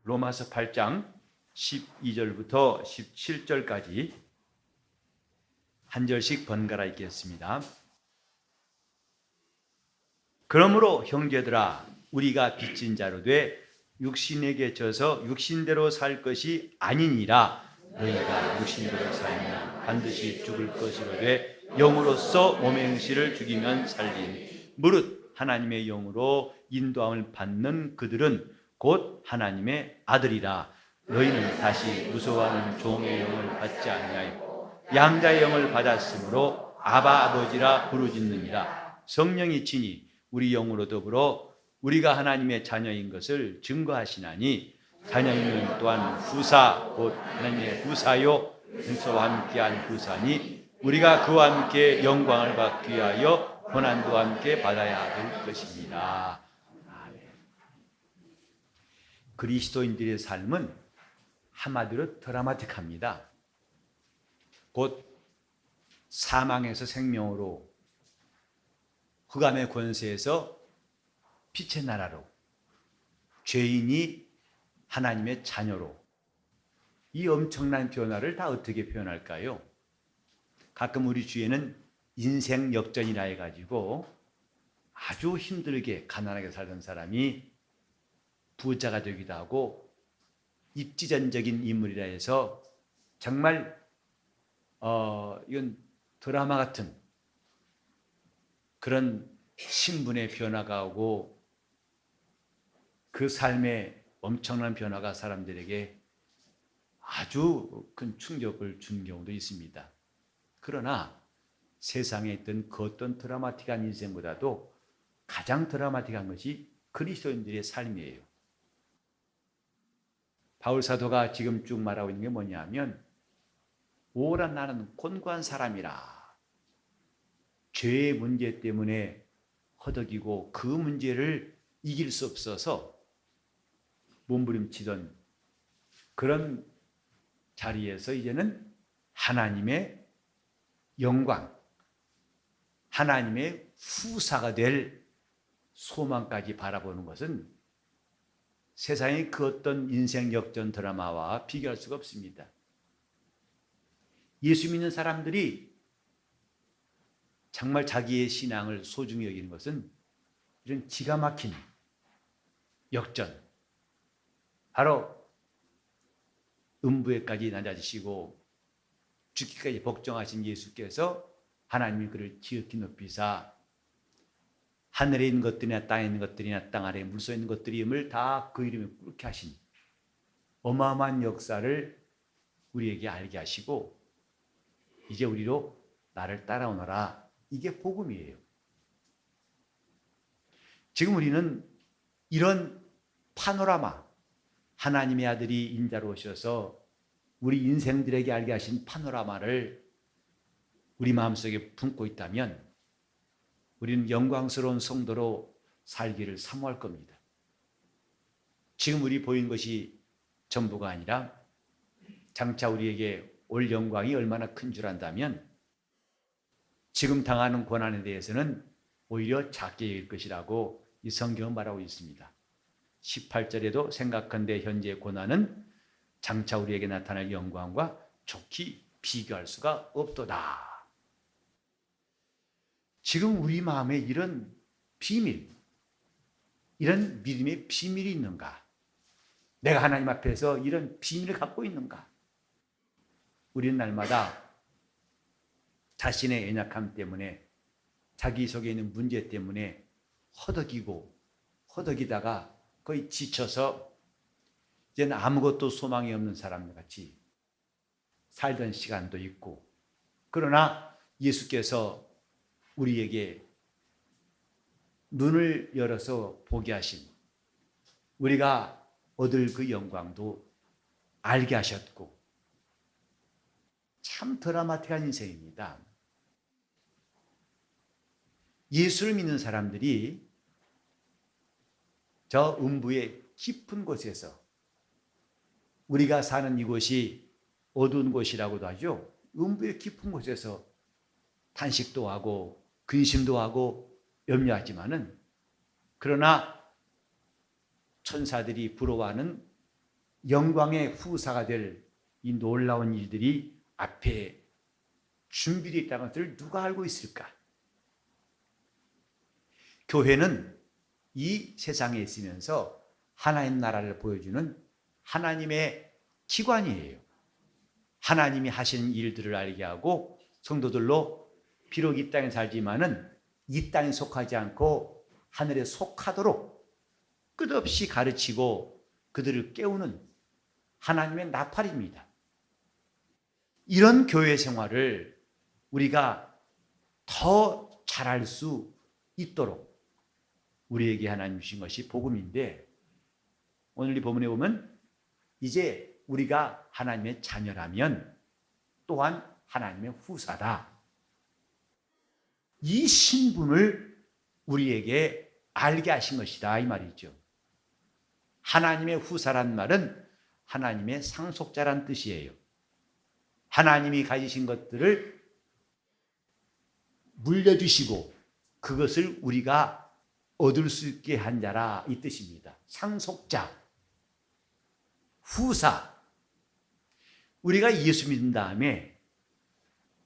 로마서 8장 12절부터 17절까지 한 절씩 번갈아 읽겠습니다. 그러므로 형제들아, 우리가 빚진 자로 돼 육신에게 져서 육신대로 살 것이 아니니라. 너희가 육신대로 살면 반드시 죽을 것이로 돼 영으로서 몸의 행실을 죽이면 살리니, 무릇 하나님의 영으로 인도함을 받는 그들은 곧 하나님의 아들이라. 너희는 다시 무서워하는 종의 영을 받지 아니하였고 양자의 영을 받았으므로 아바 아버지라 부르짖느니라. 성령이 친히 우리 영으로 더불어 우리가 하나님의 자녀인 것을 증거하시나니, 자녀이면 또한 후사 곧 하나님의 후사요 성서와 함께한 후사니, 우리가 그와 함께 영광을 받기 위하여 고난도 함께 받아야 될 것입니다. 아멘. 그리스도인들의 삶은 한마디로 드라마틱합니다. 곧 사망에서 생명으로, 흑암의 권세에서 빛의 나라로, 죄인이 하나님의 자녀로, 이 엄청난 변화를 다 어떻게 표현할까요? 가끔 우리 주위에는 인생 역전이라 해가지고 아주 힘들게 가난하게 살던 사람이 부자가 되기도 하고, 입지전적인 인물이라 해서 정말 이건 드라마 같은 그런 신분의 변화가 오고, 그 삶에 엄청난 변화가 사람들에게 아주 큰 충격을 준 경우도 있습니다. 그러나 세상에 있던 그 어떤 드라마틱한 인생보다도 가장 드라마틱한 것이 그리스도인들의 삶이에요. 바울 사도가 지금 쭉 말하고 있는 게 뭐냐면, 오라 나는 곤고한 사람이라. 죄의 문제 때문에 허덕이고 그 문제를 이길 수 없어서 몸부림치던 그런 자리에서 이제는 하나님의 영광, 하나님의 후사가 될 소망까지 바라보는 것은 세상의 그 어떤 인생 역전 드라마와 비교할 수가 없습니다. 예수 믿는 사람들이 정말 자기의 신앙을 소중히 여기는 것은 이런 기가 막힌 역전, 바로 음부에까지 낮아지시고 죽기까지 복종하신 예수께서 하나님이 그를 지극히 높이사 하늘에 있는 것들이나 땅에 있는 것들이나 땅 아래에 물속에 있는 것들임을 다 그 이름에 꿇게 하신 어마어마한 역사를 우리에게 알게 하시고, 이제 우리로 나를 따라오너라, 이게 복음이에요. 지금 우리는 이런 파노라마, 하나님의 아들이 인자로 오셔서 우리 인생들에게 알게 하신 파노라마를 우리 마음속에 품고 있다면 우리는 영광스러운 성도로 살기를 사모할 겁니다. 지금 우리 보인 것이 전부가 아니라 장차 우리에게 올 영광이 얼마나 큰 줄 안다면 지금 당하는 고난에 대해서는 오히려 작게 여길 것이라고 이 성경은 말하고 있습니다. 18절에도 생각한데 현재의 고난은 장차 우리에게 나타날 영광과 좋게 비교할 수가 없도다. 지금 우리 마음에 이런 비밀, 이런 믿음의 비밀이 있는가? 내가 하나님 앞에서 이런 비밀을 갖고 있는가? 우리는 날마다 자신의 연약함 때문에, 자기 속에 있는 문제 때문에 허덕이다가 거의 지쳐서 이제는 아무것도 소망이 없는 사람 같이 살던 시간도 있고, 그러나 예수께서 우리에게 눈을 열어서 보게 하신, 우리가 얻을 그 영광도 알게 하셨고, 참 드라마틱한 인생입니다. 예수를 믿는 사람들이 저 음부의 깊은 곳에서, 우리가 사는 이곳이 어두운 곳이라고도 하죠. 음부의 깊은 곳에서 탄식도 하고 근심도 하고 염려하지만은, 그러나 천사들이 부러워하는 영광의 후사가 될 이 놀라운 일들이 앞에 준비되어 있다는 것을 누가 알고 있을까? 교회는 이 세상에 있으면서 하나님 나라를 보여주는 하나님의 기관이에요. 하나님이 하시는 일들을 알게 하고 성도들로 비록 이 땅에 살지만은 이 땅에 속하지 않고 하늘에 속하도록 끝없이 가르치고 그들을 깨우는 하나님의 나팔입니다. 이런 교회 생활을 우리가 더 잘할 수 있도록 우리에게 하나님 주신 것이 복음인데, 오늘 이 본문에 보면 이제 우리가 하나님의 자녀라면 또한 하나님의 후사다. 이 신분을 우리에게 알게 하신 것이다 이 말이죠. 하나님의 후사란 말은 하나님의 상속자란 뜻이에요. 하나님이 가지신 것들을 물려주시고 그것을 우리가 얻을 수 있게 한 자라 이 뜻입니다. 상속자, 후사. 우리가 예수 믿은 다음에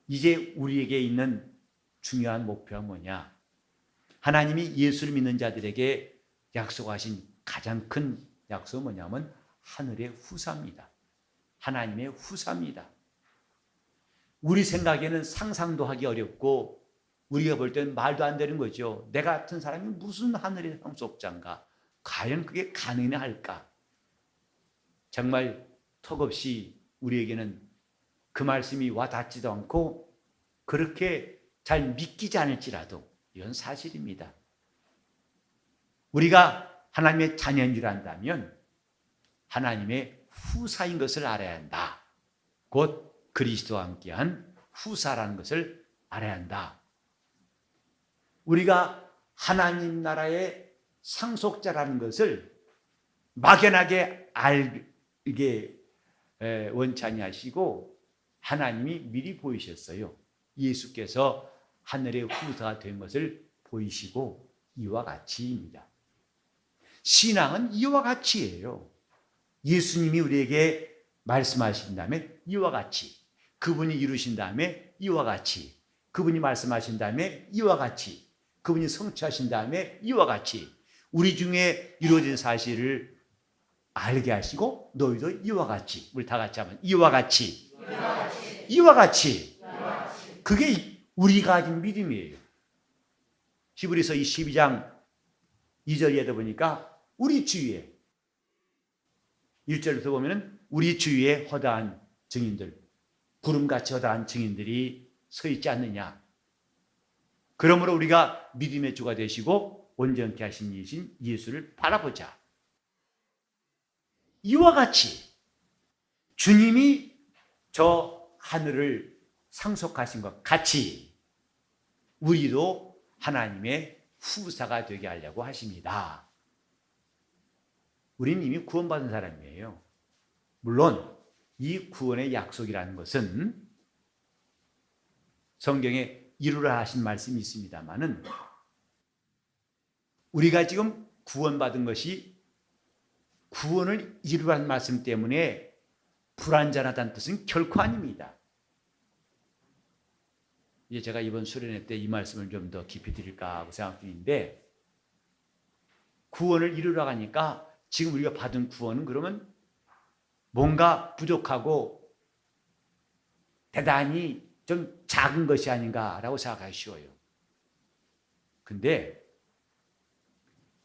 이제 우리에게 있는 중요한 목표가 뭐냐? 하나님이 예수를 믿는 자들에게 약속하신 가장 큰 약속은 뭐냐면 하늘의 후사입니다. 하나님의 후사입니다. 우리 생각에는 상상도 하기 어렵고 우리가 볼 때는 말도 안 되는 거죠. 내 같은 사람이 무슨 하늘의 상속자인가? 과연 그게 가능할까? 정말 턱없이 우리에게는 그 말씀이 와 닿지도 않고 그렇게 잘 믿기지 않을지라도 이건 사실입니다. 우리가 하나님의 자녀인 줄 안다면 하나님의 후사인 것을 알아야 한다. 곧 그리스도와 함께한 후사라는 것을 알아야 한다. 우리가 하나님 나라의 상속자라는 것을 막연하게 알게 원치 아니하시고 하나님이 미리 보이셨어요. 예수께서 하늘의 후사가 된 것을 보이시고 이와 같이입니다. 신앙은 이와 같이예요. 예수님이 우리에게 말씀하신 다음에 이와 같이, 그분이 이루신 다음에 이와 같이, 그분이 말씀하신 다음에 이와 같이, 그분이 성취하신 다음에 이와 같이 우리 중에 이루어진 사실을 알게 하시고 너희도 이와 같이, 우리 다 같이 하면 이와 같이, 이와 같이. 그게 우리가 가진 믿음이에요. 히브리서 12장 2절에도 보니까 우리 주위에 1절부터 보면 우리 주위에 허다한 증인들, 구름같이 허다한 증인들이 서 있지 않느냐. 그러므로 우리가 믿음의 주가 되시고 온전케 하신 이신 예수를 바라보자. 이와 같이 주님이 저 하늘을 상속하신 것 같이 우리도 하나님의 후사가 되게 하려고 하십니다. 우리는 이미 구원받은 사람이에요. 물론 이 구원의 약속이라는 것은 성경에 이루라 하신 말씀이 있습니다만은 우리가 지금 구원받은 것이 구원을 이루라는 말씀 때문에 불완전하다는 뜻은 결코 아닙니다. 이제 제가 이번 수련회 때 이 말씀을 좀 더 깊이 드릴까 하고 생각 중인데, 구원을 이루라고 하니까 지금 우리가 받은 구원은 그러면 뭔가 부족하고 대단히 좀 작은 것이 아닌가라고 생각하기 쉬워요. 근데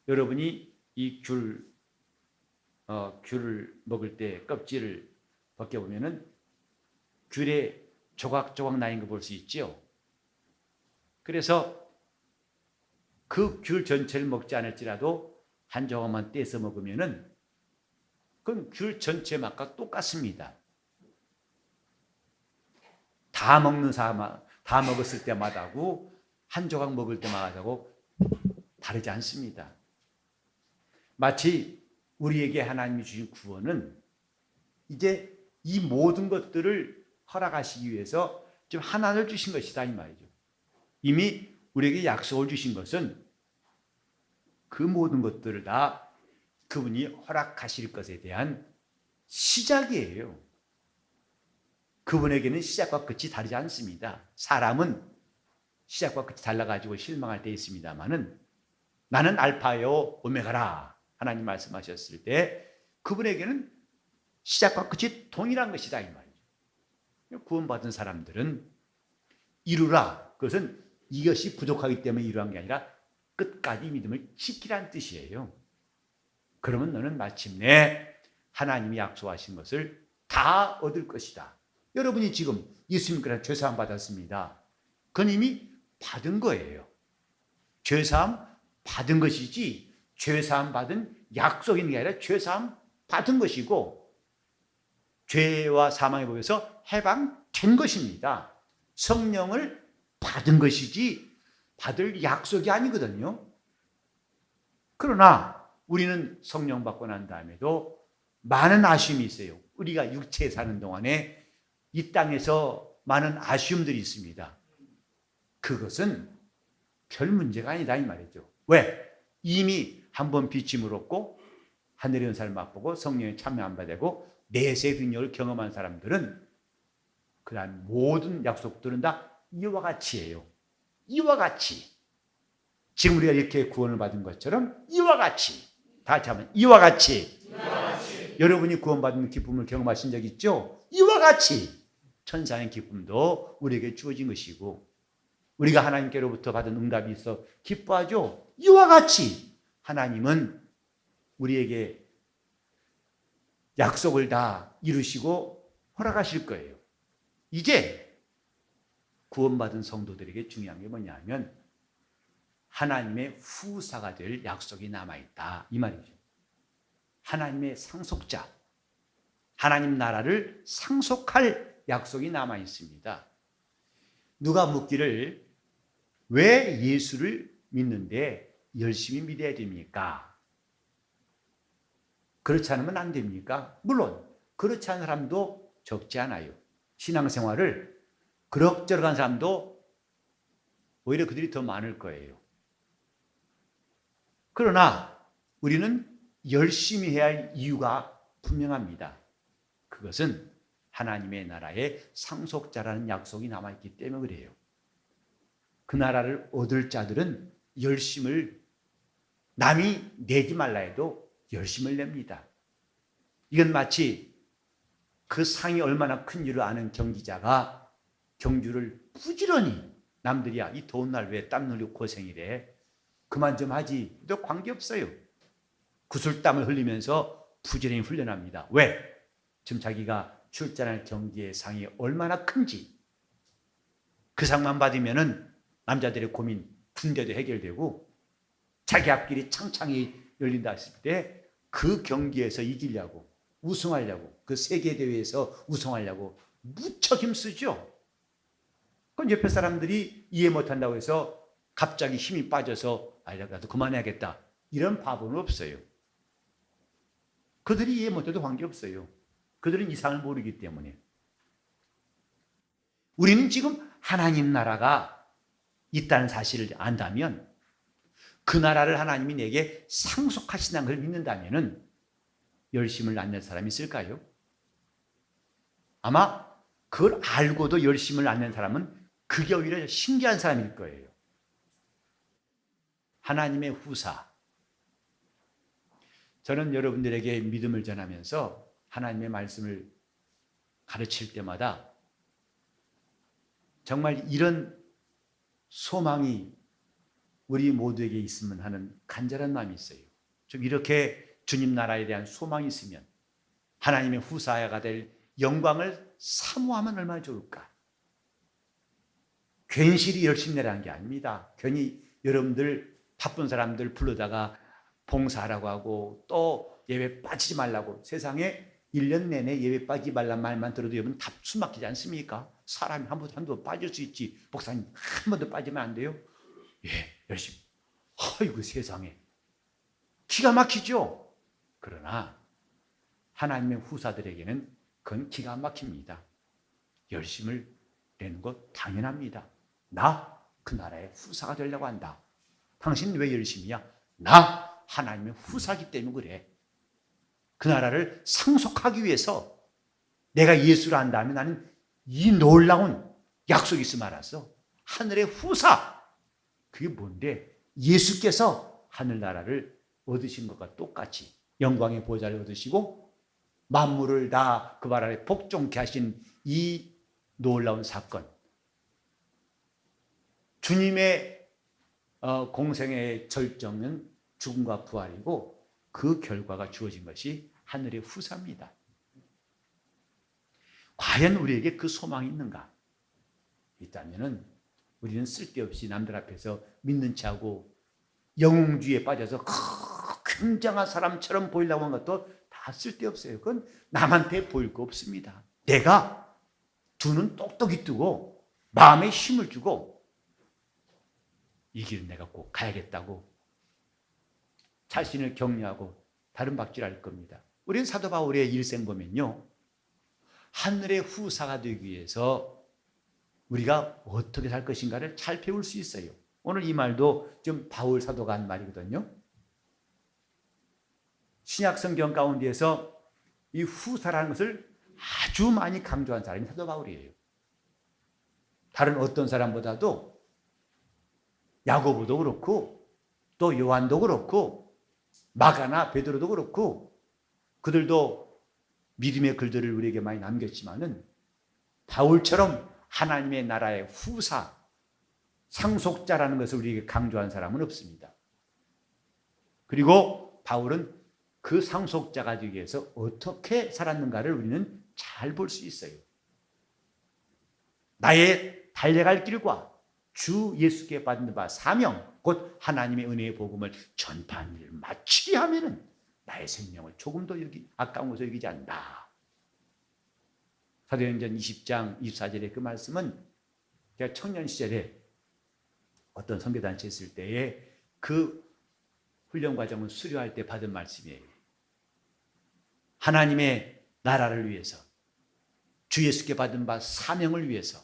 여러분이 이 귤을 먹을 때 껍질을 벗겨보면은 귤에 조각조각 나인 거 볼 수 있죠. 그래서 그 귤 전체를 먹지 않을지라도 한 조각만 떼서 먹으면은 그건 귤 전체 맛과 똑같습니다. 다 먹었을 때마다고 한 조각 먹을 때마다고 다르지 않습니다. 마치 우리에게 하나님이 주신 구원은 이제 이 모든 것들을 허락하시기 위해서 좀 하나를 주신 것이다 이 말이죠. 이미 우리에게 약속을 주신 것은 그 모든 것들을 다 그분이 허락하실 것에 대한 시작이에요. 그분에게는 시작과 끝이 다르지 않습니다. 사람은 시작과 끝이 달라가지고 실망할 때 있습니다만은 나는 알파요 오메가라 하나님 말씀하셨을 때 그분에게는 시작과 끝이 동일한 것이다 이 말이죠. 구원받은 사람들은 이루라. 그것은 이것이 부족하기 때문에 이루한 게 아니라 끝까지 믿음을 지키라는 뜻이에요. 그러면 너는 마침내 하나님이 약속하신 것을 다 얻을 것이다. 여러분이 지금 예수님께서 죄사함 받았습니다. 그건 이미 받은 거예요. 죄사함 받은 것이지 죄사함 받은 약속이 있는 게 아니라 죄사함 받은 것이고 죄와 사망의 법에서 해방된 것입니다. 성령을 받은 것이지 받을 약속이 아니거든요. 그러나 우리는 성령 받고 난 다음에도 많은 아쉬움이 있어요. 우리가 육체에 사는 동안에 이 땅에서 많은 아쉬움들이 있습니다. 그것은 별 문제가 아니다 이 말이죠. 왜? 이미 한번 빚짐을 얻고 하늘의 은사를 맛보고 성령에 참여 안 받고 내세의 능력을 경험한 사람들은 그러한 모든 약속들은 다 이와 같이예요. 이와 같이. 지금 우리가 이렇게 구원을 받은 것처럼 이와 같이. 다 같이 하면 이와 같이. 여러분이 구원받는 기쁨을 경험하신 적 있죠? 이와 같이. 천사의 기쁨도 우리에게 주어진 것이고 우리가 하나님께로부터 받은 응답이 있어 기뻐하죠? 이와 같이 하나님은 우리에게 약속을 다 이루시고 허락하실 거예요. 이제 구원받은 성도들에게 중요한 게 뭐냐면 하나님의 후사가 될 약속이 남아있다 이 말이죠. 하나님의 상속자, 하나님 나라를 상속할 약속이 남아있습니다. 누가 묻기를 왜 예수를 믿는데 열심히 믿어야 됩니까? 그렇지 않으면 안 됩니까? 물론 그렇지 않은 사람도 적지 않아요. 신앙생활을 그럭저럭한 사람도 오히려 그들이 더 많을 거예요. 그러나 우리는 열심히 해야 할 이유가 분명합니다. 그것은 하나님의 나라의 상속자라는 약속이 남아있기 때문에 그래요. 그 나라를 얻을 자들은 열심을 남이 내지 말라 해도 열심을 냅니다. 이건 마치 그 상이 얼마나 큰 줄을 아는 경기자가 경주를 부지런히 남들이 이 더운 날 왜 땀 흘리고 고생이래 그만 좀 하지 또 관계없어요. 구슬땀을 흘리면서 부지런히 훈련합니다. 왜? 지금 자기가 출전할 경기의 상이 얼마나 큰지 그 상만 받으면은 남자들의 고민 군대도 해결되고 자기 앞길이 창창히 열린다 했을 때 그 경기에서 이기려고 우승하려고 그 세계대회에서 우승하려고 무척 힘쓰죠. 그건 옆에 사람들이 이해 못한다고 해서 갑자기 힘이 빠져서 나도 그만해야겠다 이런 바보는 없어요. 그들이 이해 못해도 관계없어요. 그들은 이상을 모르기 때문에. 우리는 지금 하나님 나라가 있다는 사실을 안다면 그 나라를 하나님이 내게 상속하신다는 걸 믿는다면 열심을 안 낼 사람이 있을까요? 아마 그걸 알고도 열심을 안 낸 사람은 그게 오히려 신기한 사람일 거예요. 하나님의 후사. 저는 여러분들에게 믿음을 전하면서 하나님의 말씀을 가르칠 때마다 정말 이런 소망이 우리 모두에게 있으면 하는 간절한 마음이 있어요. 좀 이렇게 주님 나라에 대한 소망이 있으면 하나님의 후사가 될 영광을 사모하면 얼마나 좋을까. 괜시리 열심히 내라는 게 아닙니다. 괜히 여러분들 바쁜 사람들 불러다가 봉사하라고 하고 또 예배 빠지지 말라고 세상에 1년 내내 예배 빠지지 말란 말만 들어도 여러분 답 숨막히지 않습니까? 사람이 한두 번 빠질 수 있지 목사님 한 번도 빠지면 안 돼요? 예, 열심히. 아이고 세상에. 기가 막히죠? 그러나 하나님의 후사들에게는 그건 기가 막힙니다. 열심을 내는 것 당연합니다. 나 그 나라의 후사가 되려고 한다. 당신 왜 열심이야? 나 하나님의 후사기 때문에 그래. 그 나라를 상속하기 위해서 내가 예수를 안다면 나는 이 놀라운 약속이 있음 알았어. 하늘의 후사. 그게 뭔데? 예수께서 하늘나라를 얻으신 것과 똑같이 영광의 보좌를 얻으시고 만물을 다 그 발 아래 복종케 하신 이 놀라운 사건. 주님의 공생의 절정은 죽음과 부활이고 그 결과가 주어진 것이 하늘의 후사입니다. 과연 우리에게 그 소망이 있는가? 있다면은 우리는 쓸데없이 남들 앞에서 믿는 체하고 영웅주의에 빠져서 굉장한 사람처럼 보이려고 하는 것도 다 쓸데없어요. 그건 남한테 보일 거 없습니다. 내가 두 눈 똑똑히 뜨고 마음에 힘을 주고 이 길은 내가 꼭 가야겠다고 자신을 격려하고 다른 박질할 겁니다. 우리는 사도 바울의 일생 보면요, 하늘의 후사가 되기 위해서 우리가 어떻게 살 것인가를 잘 배울 수 있어요. 오늘 이 말도 좀 바울 사도가 한 말이거든요. 신약 성경 가운데에서 이 후사라는 것을 아주 많이 강조한 사람이 사도 바울이에요. 다른 어떤 사람보다도 야고보도 그렇고 또 요한도 그렇고 마가나 베드로도 그렇고 그들도 믿음의 글들을 우리에게 많이 남겼지만은 바울처럼 하나님의 나라의 후사, 상속자라는 것을 우리에게 강조한 사람은 없습니다. 그리고 바울은 그 상속자가 되기 위해서 어떻게 살았는가를 우리는 잘 볼 수 있어요. 나의 달려갈 길과 주 예수께 받는 바 사명, 곧 하나님의 은혜의 복음을 전파하는 일을 마치게 하면은 나의 생명을 조금도 아까운 것을 여기지 않는다. 사도행전 20장 24절의 그 말씀은 제가 청년 시절에 어떤 선교단체에 있을 때에 그 훈련 과정을 수료할 때 받은 말씀이에요. 하나님의 나라를 위해서 주 예수께 받은 바 사명을 위해서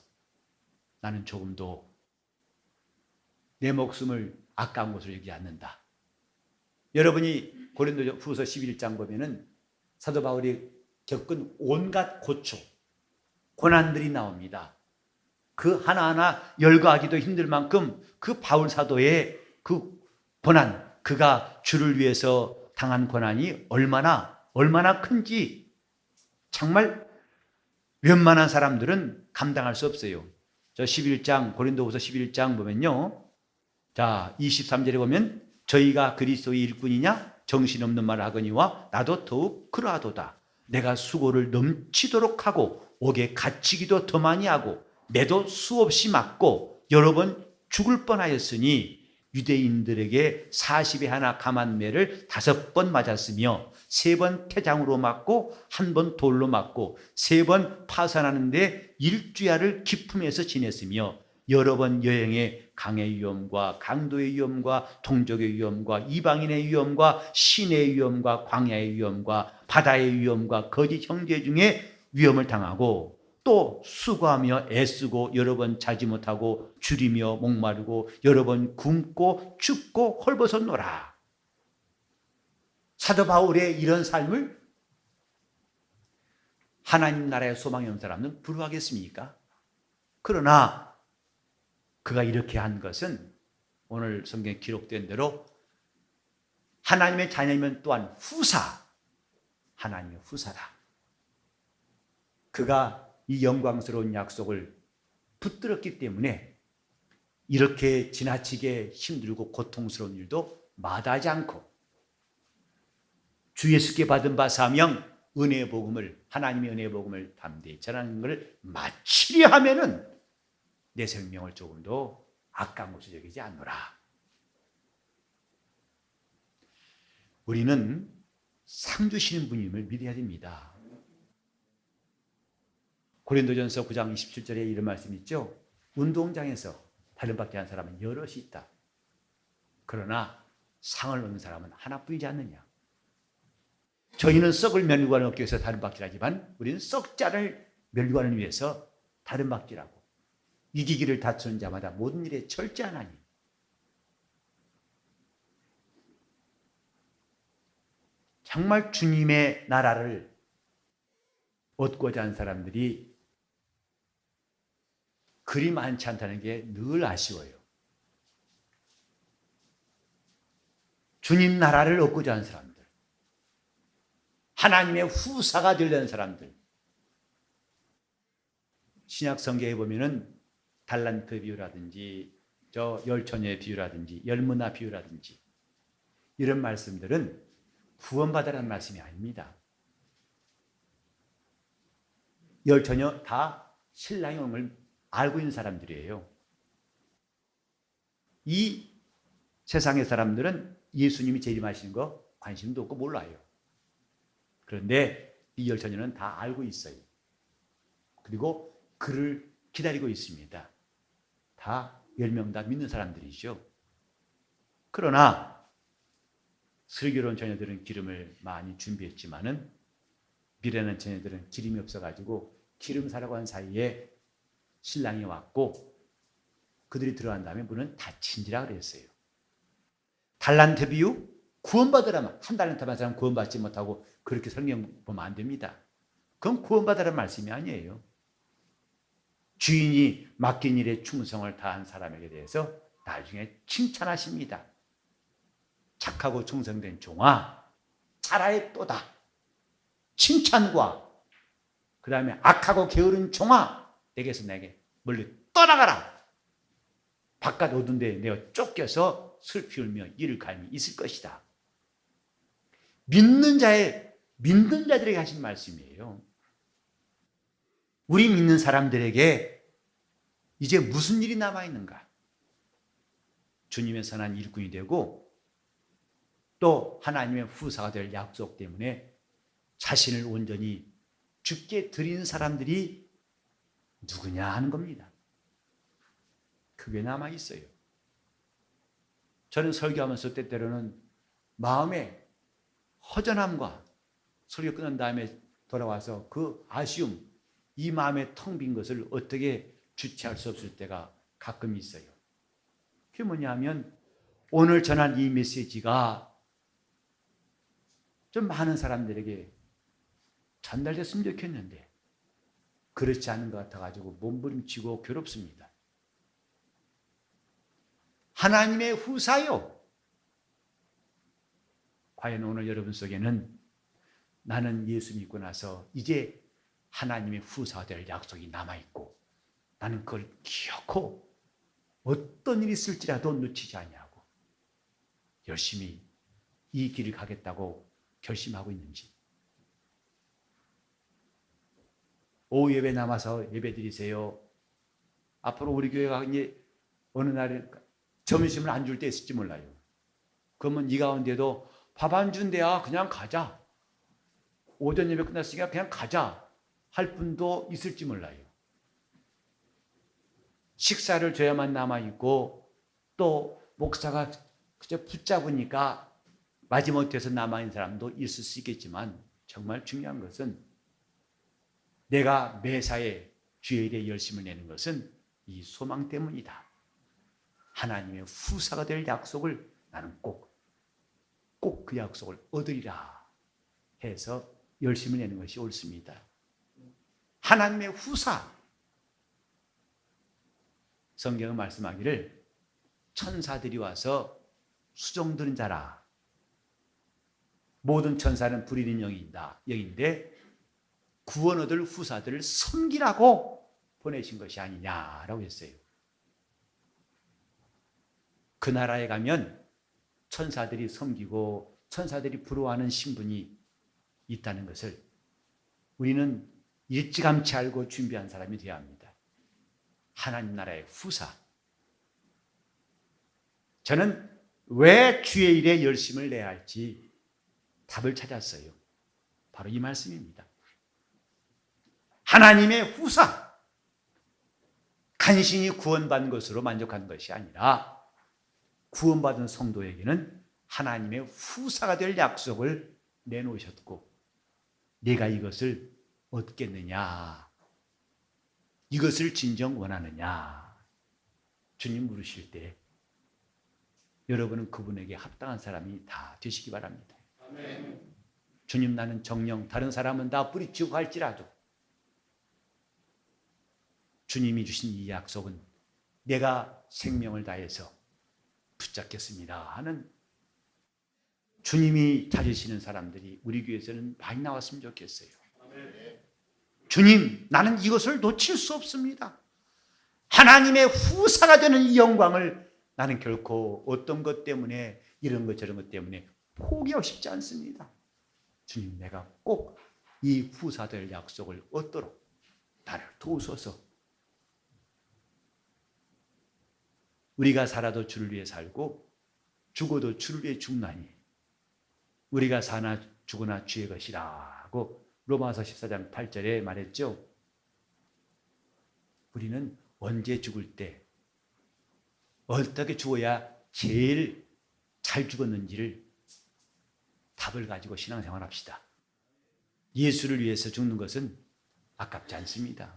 나는 조금도 내 목숨을 아까운 것을 여기지 않는다. 여러분이 고린도후서 11장 보면은 사도 바울이 겪은 온갖 고초, 고난들이 나옵니다. 그 하나하나 열거하기도 힘들 만큼 그 바울 사도의 그 고난, 그가 주를 위해서 당한 고난이 얼마나 큰지 정말 웬만한 사람들은 감당할 수 없어요. 저 11장, 고린도후서 11장 보면요. 자, 23절에 보면 저희가 그리스도의 일꾼이냐? 정신없는 말을 하거니와 나도 더욱 그러하도다. 내가 수고를 넘치도록 하고 옥에 갇히기도 더 많이 하고 매도 수없이 맞고 여러 번 죽을 뻔하였으니 유대인들에게 40에 하나 감한 매를 5번 맞았으며 3번 태장으로 맞고 1번 돌로 맞고 3번 파산하는데 일주야를 기품에서 지냈으며 여러 번 여행에 강의 위험과 강도의 위험과 동족의 위험과 이방인의 위험과 신의 위험과 광야의 위험과 바다의 위험과 거짓 형제 중에 위험을 당하고 또 수고하며 애쓰고 여러 번 자지 못하고 줄이며 목마르고 여러 번 굶고 춥고 헐벗었노라. 사도 바울의 이런 삶을 하나님 나라의 소망이 없는 사람은 부러워하겠습니까? 그러나 그가 이렇게 한 것은 오늘 성경에 기록된 대로 하나님의 자녀이면 또한 후사, 하나님의 후사다. 그가 이 영광스러운 약속을 붙들었기 때문에 이렇게 지나치게 힘들고 고통스러운 일도 마다하지 않고 주 예수께 받은 바 사명, 은혜의 복음을, 하나님의 은혜의 복음을 담대히 전하는 것을 마치려 하면은 내 생명을 조금도 아까운 것을 여기지 않노라. 우리는 상 주시는 분임을 믿어야 됩니다. 고린도전서 9장 27절에 이런 말씀이 있죠. 운동장에서 다름밖에 한 사람은 여럿이 있다. 그러나 상을 얻는 사람은 하나뿐이지 않느냐. 저희는 썩을 멸류관을 얻기 위해서 다름박질하지만 우리는 썩자를 멸류관을 위해서 다름박질하고 이기기를 다투는 자마다 모든 일에 철저하나니 정말 주님의 나라를 얻고자 하는 사람들이 그리 많지 않다는 게 늘 아쉬워요. 주님 나라를 얻고자 하는 사람들, 하나님의 후사가 되려는 사람들. 신약 성경에 보면은 달란트 비유라든지 저 열처녀의 비유라든지 열문화 비유라든지 이런 말씀들은 구원받으라는 말씀이 아닙니다. 열처녀 다 신랑이 오는 걸 알고 있는 사람들이에요. 이 세상의 사람들은 예수님이 재림하시는 거 관심도 없고 몰라요. 그런데 이 열처녀는 다 알고 있어요. 그리고 그를 기다리고 있습니다. 다 10명 다 믿는 사람들이죠. 그러나 슬기로운 처녀들은 기름을 많이 준비했지만은 미련한 처녀들은 기름이 없어가지고 기름 사라고 한 사이에 신랑이 왔고 그들이 들어간 다음에 문은 닫힌지라 그랬어요. 달란트 비유? 구원받으라면 한 달란트 받은 사람 구원받지 못하고 그렇게 성경 보면 안 됩니다. 그건 구원받으라는 말씀이 아니에요. 주인이 맡긴 일에 충성을 다한 사람에게 대해서 나중에 칭찬하십니다. 착하고 충성된 종아, 잘하였도다. 칭찬과 그 다음에 악하고 게으른 종아, 내게서 내게 멀리 떠나가라. 바깥 어두운 데 내가 쫓겨서 슬피 울며 이를 갈미 있을 것이다. 믿는 자들에게 하신 말씀이에요. 우리 믿는 사람들에게 이제 무슨 일이 남아있는가? 주님의 선한 일꾼이 되고 또 하나님의 후사가 될 약속 때문에 자신을 온전히 주께 드린 사람들이 누구냐 하는 겁니다. 그게 남아있어요. 저는 설교하면서 때때로는 마음의 허전함과 설교 끝난 다음에 돌아와서 그 아쉬움, 이 마음에 텅 빈 것을 어떻게 주체할 수 없을 때가 가끔 있어요. 그게 뭐냐면 오늘 전한 이 메시지가 좀 많은 사람들에게 전달됐으면 좋겠는데 그렇지 않은 것 같아가지고 몸부림치고 괴롭습니다. 하나님의 후사요. 과연 오늘 여러분 속에는 나는 예수 믿고 나서 이제 하나님의 후사가 될 약속이 남아있고 나는 그걸 기억하고 어떤 일이 있을지라도 놓치지 않냐고 열심히 이 길을 가겠다고 결심하고 있는지. 오후 예배 남아서 예배 드리세요. 앞으로 우리 교회가 이제 어느 날에 점심을 안 줄 때 있을지 몰라요. 그러면 이 가운데도 밥 안 준대야 그냥 가자. 오전 예배 끝났으니까 그냥 가자 할 분도 있을지 몰라요. 식사를 줘야만 남아있고 또 목사가 그저 붙잡으니까 마지못해서 남아있는 사람도 있을 수 있겠지만 정말 중요한 것은 내가 매사에 주의 일에 열심을 내는 것은 이 소망 때문이다. 하나님의 후사가 될 약속을 나는 꼭 그 약속을 얻으리라 해서 열심을 내는 것이 옳습니다. 하나님의 후사. 성경은 말씀하기를 천사들이 와서 수종드는 자라. 모든 천사는 불의는 영인데 구원 얻을 후사들을 섬기라고 보내신 것이 아니냐라고 했어요. 그 나라에 가면 천사들이 섬기고 천사들이 부러워하는 신분이 있다는 것을 우리는 일찌감치 알고 준비한 사람이 되어야 합니다. 하나님 나라의 후사. 저는 왜 주의 일에 열심을 내야 할지 답을 찾았어요. 바로 이 말씀입니다. 하나님의 후사. 간신히 구원받은 것으로 만족하는 것이 아니라 구원받은 성도에게는 하나님의 후사가 될 약속을 내놓으셨고 내가 이것을 얻겠느냐? 이것을 진정 원하느냐? 주님 물으실 때 여러분은 그분에게 합당한 사람이 다 되시기 바랍니다. 아멘. 주님 나는 정령 다른 사람은 다 뿌리치고 갈지라도 주님이 주신 이 약속은 내가 생명을 다해서 붙잡겠습니다 하는 주님이 찾으시는 사람들이 우리 교회에서는 많이 나왔으면 좋겠어요. 주님, 나는 이것을 놓칠 수 없습니다. 하나님의 후사가 되는 이 영광을 나는 결코 어떤 것 때문에 이런 것 저런 것 때문에 포기하고 싶지 않습니다. 주님, 내가 꼭 이 후사될 약속을 얻도록 나를 도우소서. 우리가 살아도 주를 위해 살고 죽어도 주를 위해 죽나니 우리가 사나 죽으나 주의 것이라고 로마서 14장 8절에 말했죠. 우리는 언제 죽을 때 어떻게 죽어야 제일 잘 죽었는지를 답을 가지고 신앙생활 합시다. 예수를 위해서 죽는 것은 아깝지 않습니다.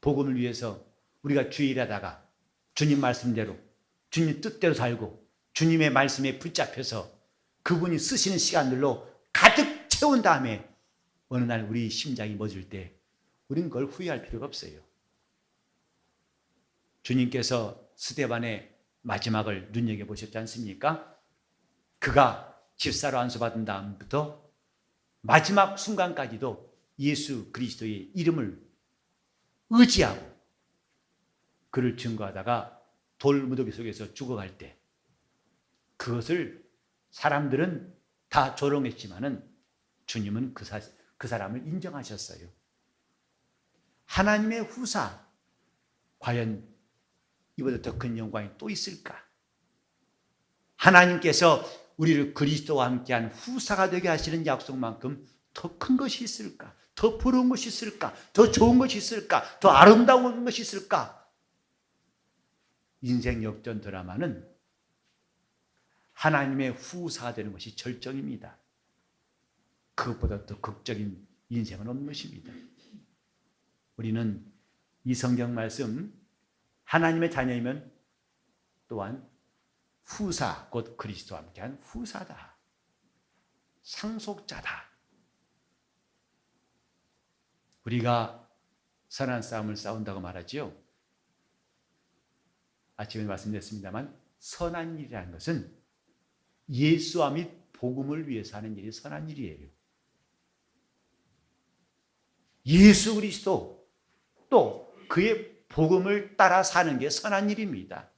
복음을 위해서 우리가 주일하다가 주님 말씀대로 주님 뜻대로 살고 주님의 말씀에 붙잡혀서 그분이 쓰시는 시간들로 가득 채운 다음에 어느 날 우리 심장이 멎을 때 우리는 그걸 후회할 필요가 없어요. 주님께서 스데반의 마지막을 눈여겨보셨지 않습니까? 그가 집사로 안수받은 다음부터 마지막 순간까지도 예수 그리스도의 이름을 의지하고 그를 증거하다가 돌무더기 속에서 죽어갈 때 그것을 사람들은 다 조롱했지만은 주님은 그 사람을 인정하셨어요. 하나님의 후사, 과연 이보다 더 큰 영광이 또 있을까? 하나님께서 우리를 그리스도와 함께한 후사가 되게 하시는 약속만큼 더 큰 것이 있을까? 더 부러운 것이 있을까? 더 좋은 것이 있을까? 더 아름다운 것이 있을까? 인생 역전 드라마는 하나님의 후사가 되는 것이 절정입니다. 그것보다 더 극적인 인생은 없는 것입니다. 우리는 이 성경 말씀 하나님의 자녀이면 또한 후사, 곧 그리스도와 함께한 후사다. 상속자다. 우리가 선한 싸움을 싸운다고 말하지요. 아침에 말씀드렸습니다만 선한 일이라는 것은 예수와 및 복음을 위해서 하는 일이 선한 일이에요. 예수 그리스도 또 그의 복음을 따라 사는 게 선한 일입니다.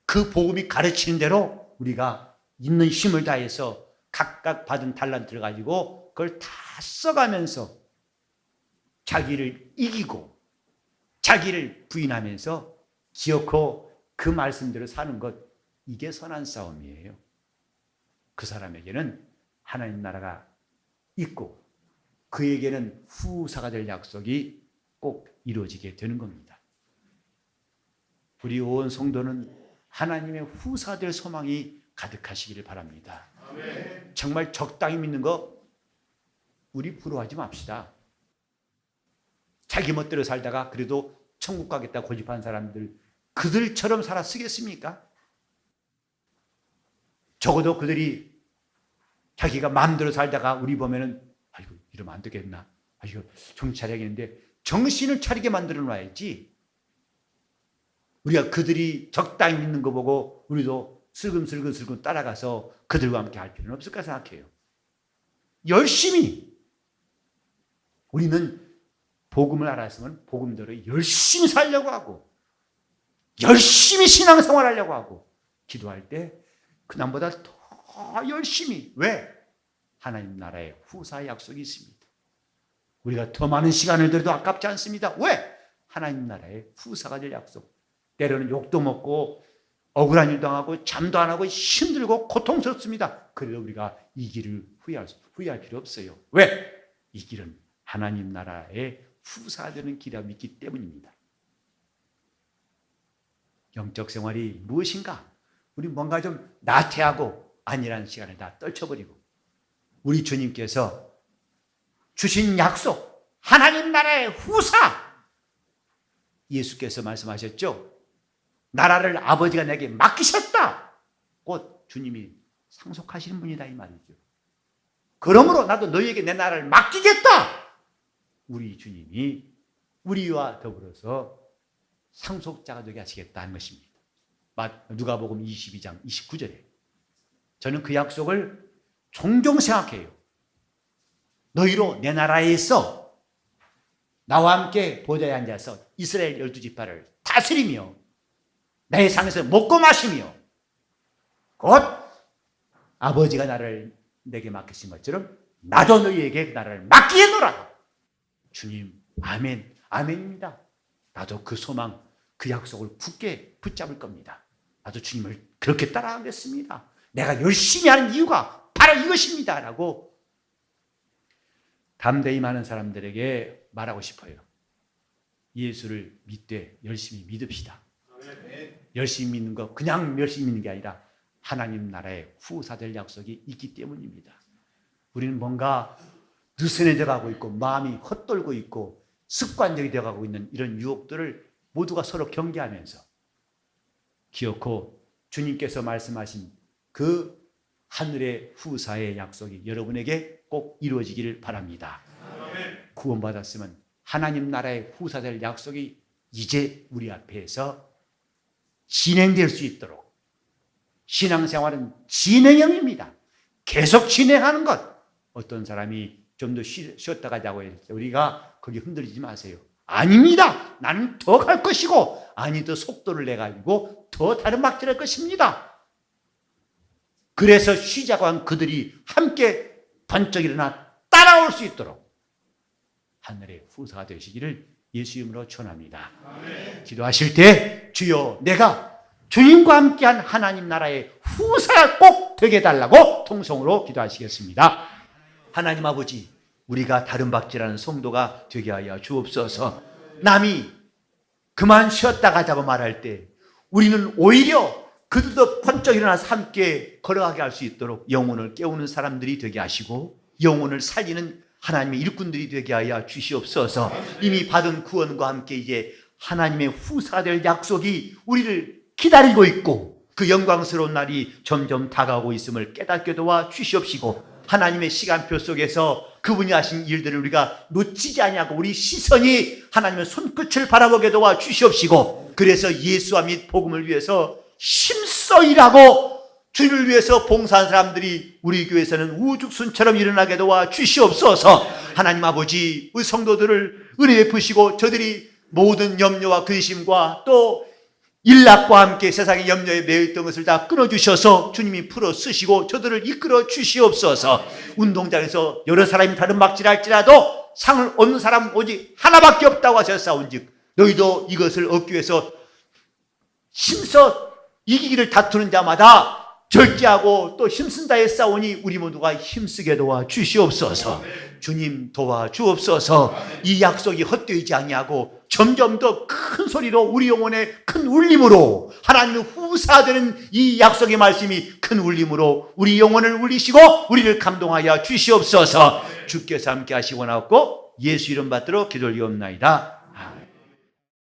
그 복음이 가르치는 대로 우리가 있는 힘을 다해서 각각 받은 달란트를 가지고 그걸 다 써가면서 자기를 이기고 자기를 부인하면서 기어코 그 말씀대로 사는 것, 이게 선한 싸움이에요. 그 사람에게는 하나님 나라가 있고 그에게는 후사가 될 약속이 꼭 이루어지게 되는 겁니다. 우리 온 성도는 하나님의 후사 될 소망이 가득하시기를 바랍니다. 아멘. 정말 적당히 믿는 거 우리 부러워하지 맙시다. 자기 멋대로 살다가 그래도 천국 가겠다 고집한 사람들, 그들처럼 살아 쓰겠습니까? 적어도 그들이 자기가 마음대로 살다가 우리 보면은 아이고 이러면 안 되겠나, 아이고 정신 차려야겠는데 정신을 차리게 만들어 놔야지. 우리가 그들이 적당히 믿는 거 보고 우리도 슬금슬금 따라가서 그들과 함께 할 필요는 없을까 생각해요. 열심히 우리는 복음을 알았으면 복음대로 열심히 살려고 하고 열심히 신앙생활 하려고 하고 기도할 때 그남보다 더 열심히. 왜? 하나님 나라의 후사의 약속이 있습니다. 우리가 더 많은 시간을 들여도 아깝지 않습니다. 왜? 하나님 나라의 후사가 될 약속. 때로는 욕도 먹고 억울한 일도 당하고 잠도 안 하고 힘들고 고통스럽습니다. 그래도 우리가 이 길을 후회할 필요 없어요. 왜? 이 길은 하나님 나라의 후사가 되는 길이라고 믿기 때문입니다. 영적 생활이 무엇인가? 우리 뭔가 좀 나태하고 아니라는 시간을 다 떨쳐버리고 우리 주님께서 주신 약속, 하나님 나라의 후사, 예수께서 말씀하셨죠. 나라를 아버지가 내게 맡기셨다. 곧 주님이 상속하시는 분이다 이 말이죠. 그러므로 나도 너희에게 내 나라를 맡기겠다. 우리 주님이 우리와 더불어서 상속자가 되게 하시겠다는 것입니다. 누가복음 22장 29절에 저는 그 약속을 종종 생각해요. 너희로 내 나라에서 나와 함께 보좌에 앉아서 이스라엘 12지파를 다스리며 내 상에서 먹고 마시며 곧 아버지가 나를 내게 맡기신 것처럼 나도 너희에게 그 나라를 맡기겠노라. 주님, 아멘, 아멘입니다. 나도 그 소망, 그 약속을 굳게 붙잡을 겁니다. 나도 주님을 그렇게 따라가겠습니다. 내가 열심히 하는 이유가 바로 이것입니다. 라고 담대히 많은 사람들에게 말하고 싶어요. 예수를 믿되 열심히 믿읍시다. 열심히 믿는 거 그냥 열심히 믿는 게 아니라 하나님 나라의 후사될 약속이 있기 때문입니다. 우리는 뭔가 느슨해져 가고 있고 마음이 헛돌고 있고 습관적이 되어가고 있는 이런 유혹들을 모두가 서로 경계하면서 기어코 주님께서 말씀하신 그 하늘의 후사의 약속이 여러분에게 꼭 이루어지기를 바랍니다. 구원받았으면 하나님 나라의 후사될 약속이 이제 우리 앞에서 진행될 수 있도록, 신앙생활은 진행형입니다. 계속 진행하는 것. 어떤 사람이 좀 더 쉬었다 가자고 했을 때 우리가 거기 흔들리지 마세요. 아닙니다. 나는 더 갈 것이고, 아니 더 속도를 내가지고 더 다른 막질할 것입니다. 그래서 쉬자고 한 그들이 함께 번쩍 일어나 따라올 수 있도록 하늘의 후사가 되시기를 예수 이름으로 축원합니다. 기도하실 때 주여 내가 주님과 함께한 하나님 나라의 후사가 꼭 되게 해달라고 통성으로 기도하시겠습니다. 하나님 아버지, 우리가 다른 박질하는 성도가 되게 하여 주옵소서. 남이 그만 쉬었다 가자고 말할 때 우리는 오히려 그들도 번쩍 일어나서 함께 걸어가게 할 수 있도록 영혼을 깨우는 사람들이 되게 하시고 영혼을 살리는 하나님의 일꾼들이 되게 하여 주시옵소서. 이미 받은 구원과 함께 이제 하나님의 후사가 될 약속이 우리를 기다리고 있고 그 영광스러운 날이 점점 다가오고 있음을 깨닫게 도와 주시옵시고 하나님의 시간표 속에서 그분이 하신 일들을 우리가 놓치지 아니하고 우리 시선이 하나님의 손끝을 바라보게 도와 주시옵시고 그래서 예수와 및 복음을 위해서 힘써 일하고 주를 위해서 봉사한 사람들이 우리 교회에서는 우죽순처럼 일어나게 도와 주시옵소서. 하나님 아버지, 우리 성도들을 은혜 베푸시고 저들이 모든 염려와 근심과 또 일락과 함께 세상의 염려에 매였던 것을 다 끊어주셔서 주님이 풀어 쓰시고 저들을 이끌어 주시옵소서. 운동장에서 여러 사람이 다른 막질할지라도 상을 얻는 사람 오직 하나밖에 없다고 하셨사온즉 너희도 이것을 얻기 위해서 힘써 이기기를 다투는 자마다 절제하고 또 힘쓴다 했사오니 우리 모두가 힘쓰게 도와 주시옵소서. 주님 도와 주옵소서. 이 약속이 헛되지 아니하고 점점 더 큰 소리로 우리 영혼의 큰 울림으로 하나님의 후사되는 이 약속의 말씀이 큰 울림으로 우리 영혼을 울리시고 우리를 감동하여 주시옵소서. 주께서 함께 하시고 나옵고 예수 이름 받들어 기도를 이옵나이다.